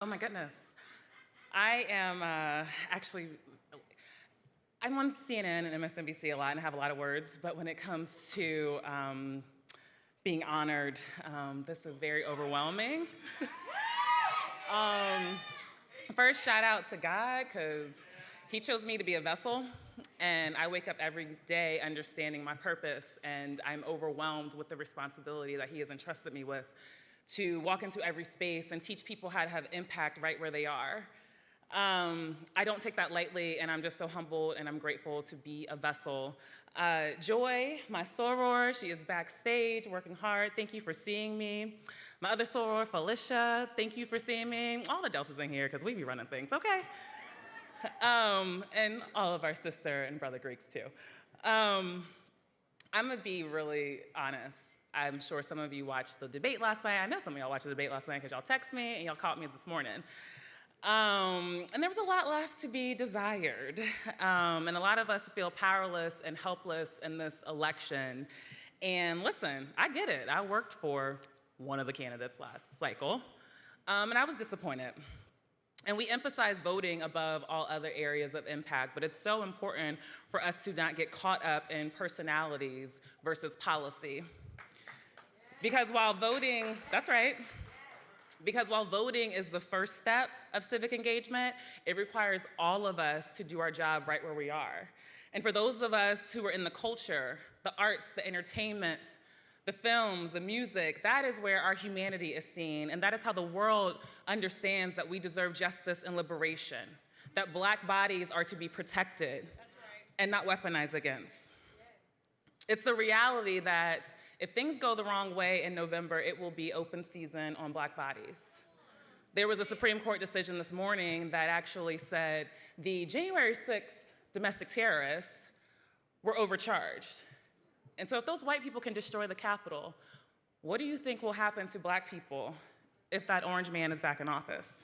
Oh my goodness. I am I'm on CNN and MSNBC a lot and have a lot of words, but when it comes to being honored, this is very overwhelming. First, shout out to God, because He chose me to be a vessel, and I wake up every day understanding my purpose, and I'm overwhelmed with the responsibility that He has entrusted me with to walk into every space and teach people how to have impact right where they are. I don't take that lightly, and I'm just so humbled and I'm grateful to be a vessel. Joy, my soror, she is backstage working hard. Thank you for seeing me. My other soror, Felicia, thank you for seeing me. All the Deltas in here, because we be running things, okay? And all of our sister and brother Greeks too. I'm gonna be really honest. I'm sure some of you watched the debate last night. I know some of y'all watched the debate last night because y'all text me and y'all caught me this morning. And there was a lot left to be desired. And a lot of us feel powerless and helpless in this election. And listen, I get it. I worked for one of the candidates last cycle, and I was disappointed. And we emphasize voting above all other areas of impact, but it's so important for us to not get caught up in personalities versus policy. Because while voting, that's right, because while voting is the first step of civic engagement, it requires all of us to do our job right where we are. And for those of us who are in the culture, the arts, the entertainment, the films, the music, that is where our humanity is seen, and that is how the world understands that we deserve justice and liberation, that Black bodies are to be protected and not weaponized against. It's the reality that if things go the wrong way in November, it will be open season on Black bodies. There was a Supreme Court decision this morning that actually said the January 6th domestic terrorists were overcharged. And so if those white people can destroy the Capitol, what do you think will happen to Black people if that orange man is back in office?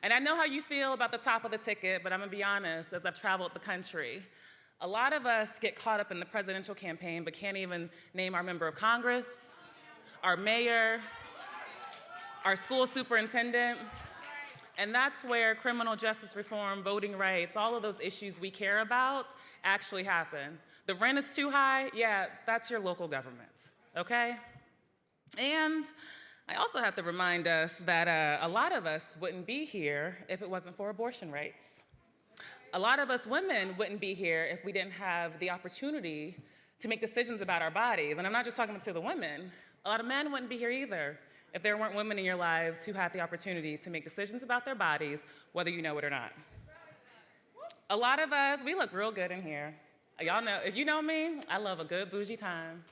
And I know how you feel about the top of the ticket, but I'm gonna be honest, as I've traveled the country, a lot of us get caught up in the presidential campaign but can't even name our member of Congress, our mayor, our school superintendent. And that's where criminal justice reform, voting rights, all of those issues we care about actually happen. The rent is too high, yeah, that's your local government, okay? And I also have to remind us that a lot of us wouldn't be here if it wasn't for abortion rights. A lot of us women wouldn't be here if we didn't have the opportunity to make decisions about our bodies. And I'm not just talking to the women. A lot of men wouldn't be here either if there weren't women in your lives who had the opportunity to make decisions about their bodies, whether you know it or not. A lot of us, we look real good in here. Y'all know, if you know me, I love a good bougie time.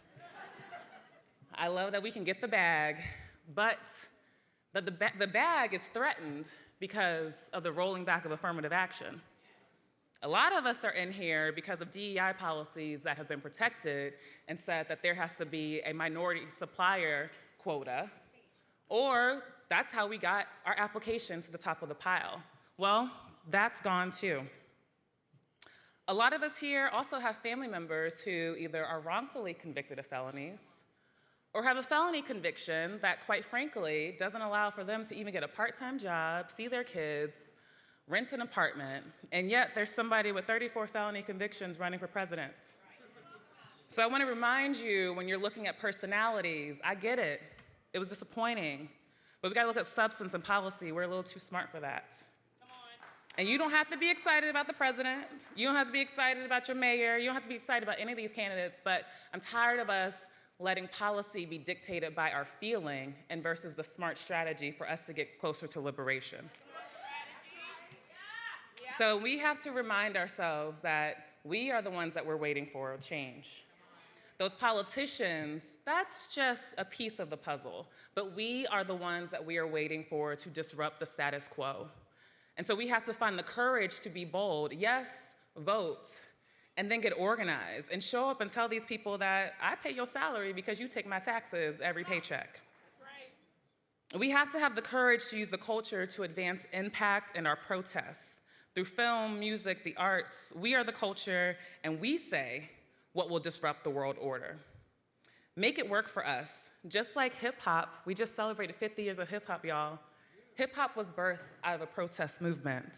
I love that we can get the bag, but the bag is threatened because of the rolling back of affirmative action. A lot of us are in here because of DEI policies that have been protected and said that there has to be a minority supplier quota, or that's how we got our application to the top of the pile. Well, that's gone too. A lot of us here also have family members who either are wrongfully convicted of felonies or have a felony conviction that, quite frankly, doesn't allow for them to even get a part-time job, see their kids, rent an apartment, and yet there's somebody with 34 felony convictions running for president. So I want to remind you, when you're looking at personalities, I get it. It was disappointing. But we got to look at substance and policy. We're a little too smart for that. And you don't have to be excited about the president. You don't have to be excited about your mayor. You don't have to be excited about any of these candidates. But I'm tired of us letting policy be dictated by our feeling and versus the smart strategy for us to get closer to liberation. So we have to remind ourselves that we are the ones that we're waiting for change. Those politicians, that's just a piece of the puzzle, but we are the ones that we are waiting for to disrupt the status quo. And so we have to find the courage to be bold. Yes, vote, and then get organized and show up and tell these people that I pay your salary because you take my taxes every paycheck. That's right. We have to have the courage to use the culture to advance impact in our protests. Through film, music, the arts, we are the culture, and we say what will disrupt the world order. Make it work for us. Just like hip hop, we just celebrated 50 years of hip hop, y'all. Hip hop was birthed out of a protest movement.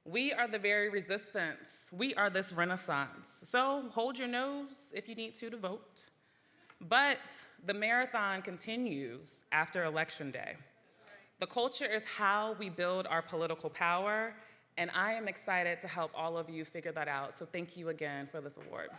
We are the very resistance. We are this renaissance. So hold your nose if you need to vote. But the marathon continues after Election Day. The culture is how we build our political power, and I am excited to help all of you figure that out. So thank you again for this award.